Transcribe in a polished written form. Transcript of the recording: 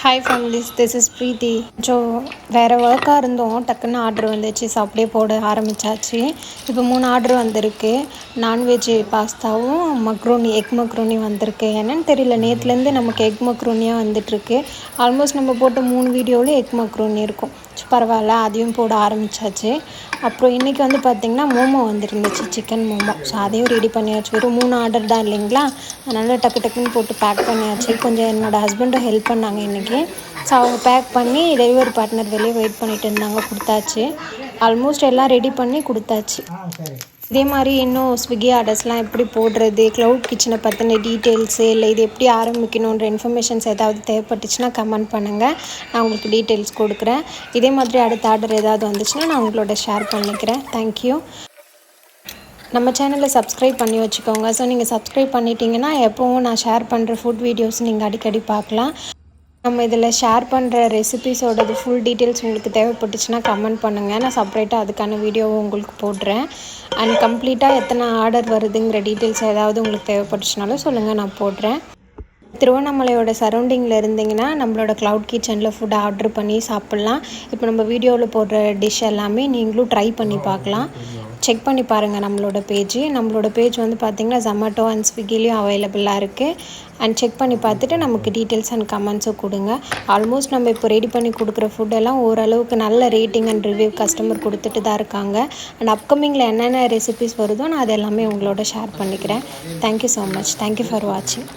Hi families, this is Preethi. வேறு ஒர்க்காக இருந்தோம், டக்குன்னு ஆர்டர் வந்துச்சு. ஸோ அப்படியே போட ஆரம்பித்தாச்சு. இப்போ 3 ஆர்டர் வந்திருக்கு. நான்வெஜ் பாஸ்தாவும் எக் மக்ரோனி வந்திருக்கு. என்னென்னு தெரியல, நேற்றுலேருந்து நமக்கு எக் மக்ரோனியாக வந்துட்டுருக்கு. ஆல்மோஸ்ட் நம்ம போட்ட 3 வீடியோவில் எக் மக்ரோனி இருக்கும். பரவாயில்ல, அதையும் போட ஆரம்பித்தாச்சு. அப்புறம் இன்றைக்கி வந்து பார்த்திங்கன்னா மோமோ வந்துருந்துச்சு, சிக்கன் மோமோ. ஸோ அதையும் ரெடி பண்ணியாச்சு. வெறும் 3 ஆர்டர் தான் இல்லைங்களா, அதனால் டக்குன்னு போட்டு பேக் பண்ணியாச்சு. கொஞ்சம் என்னோடய ஹஸ்பண்டும் ஹெல்ப் பண்ணாங்க இன்றைக்கி. ஸோ அவங்க பேக் பண்ணி டெலிவரி பார்ட்னர் வெளியே வெயிட் பண்ணிகிட்டு இருந்தாங்க, கொடுத்தாச்சு. ஆல்மோஸ்ட் எல்லாம் ரெடி பண்ணி கொடுத்தாச்சு. இதே மாதிரி இன்னும் ஸ்விக்கி ஆர்டர்ஸ்லாம் எப்படி போடுறது, க்ளவுட் கிச்சனை பற்றின டீட்டெயில்ஸு, இல்லை இது எப்படி ஆரம்பிக்கணுன்ற இன்ஃபர்மேஷன்ஸ் ஏதாவது தேவைப்பட்டுச்சுன்னா கமெண்ட் பண்ணுங்கள், நான் உங்களுக்கு டீட்டெயில்ஸ் கொடுக்குறேன். இதே மாதிரி அடுத்த ஆர்டர் ஏதாவது வந்துச்சுன்னா நான் உங்களோட ஷேர் பண்ணிக்கிறேன். தேங்க்யூ. நம்ம சேனலை சப்ஸ்கிரைப் பண்ணி வச்சுக்கோங்க. ஸோ நீங்கள் சப்ஸ்கிரைப் பண்ணிட்டீங்கன்னா எப்போவும் நான் ஷேர் பண்ணுற ஃபுட் வீடியோஸ் நீங்கள் அடிக்கடி பார்க்கலாம். நம்ம இதில் ஷேர் பண்ணுற ரெசிபீஸோடது ஃபுல் டீட்டெயில்ஸ் உங்களுக்கு தேவைப்பட்டுச்சுன்னா கமெண்ட் பண்ணுங்கள், நான் செப்பரேட்டாக அதுக்கான வீடியோவை உங்களுக்கு போடுறேன். அண்ட் கம்ப்ளீட்டாக எத்தனை ஆர்டர் வருதுங்கிற டீட்டெயில்ஸ் ஏதாவது உங்களுக்கு தேவைப்பட்டுச்சுனாலும் சொல்லுங்கள், நான் போடுறேன். திருவண்ணாமலையோட சரௌண்டிங்கில் இருந்தீங்கன்னா நம்மளோட க்ளவுட் கிச்சனில் ஃபுட் ஆர்டர் பண்ணி சாப்பிட்லாம். இப்போ நம்ம வீடியோவில் போடுற டிஷ் எல்லாமே நீங்களும் ட்ரை பண்ணி பார்க்கலாம். செக் பண்ணி பாருங்கள் நம்மளோட பேஜ் வந்து பார்த்திங்கன்னா ஜொமேட்டோ அண்ட் ஸ்விக்கிலையும் அவைலபிளாக இருக்குது. அண்ட் செக் பண்ணி பார்த்துட்டு நமக்கு டீட்டெயில்ஸ் அண்ட் கமெண்ட்ஸும் கொடுங்க. ஆல்மோஸ்ட் நம்ம இப்போ ரெடி பண்ணி கொடுக்குற ஃபுட்டெல்லாம் ஓரளவுக்கு நல்ல ரேட்டிங் அண்ட் ரிவ்யூ கஸ்டமர் கொடுத்துட்டு தான் இருக்காங்க. அண்ட் அப்கமிங்கில் என்னென்ன ரெசிபிஸ் வருதோ நான் அது எல்லாமே உங்களோட ஷேர் பண்ணிக்கிறேன். Thank you so much. Thank you for வாட்சிங்.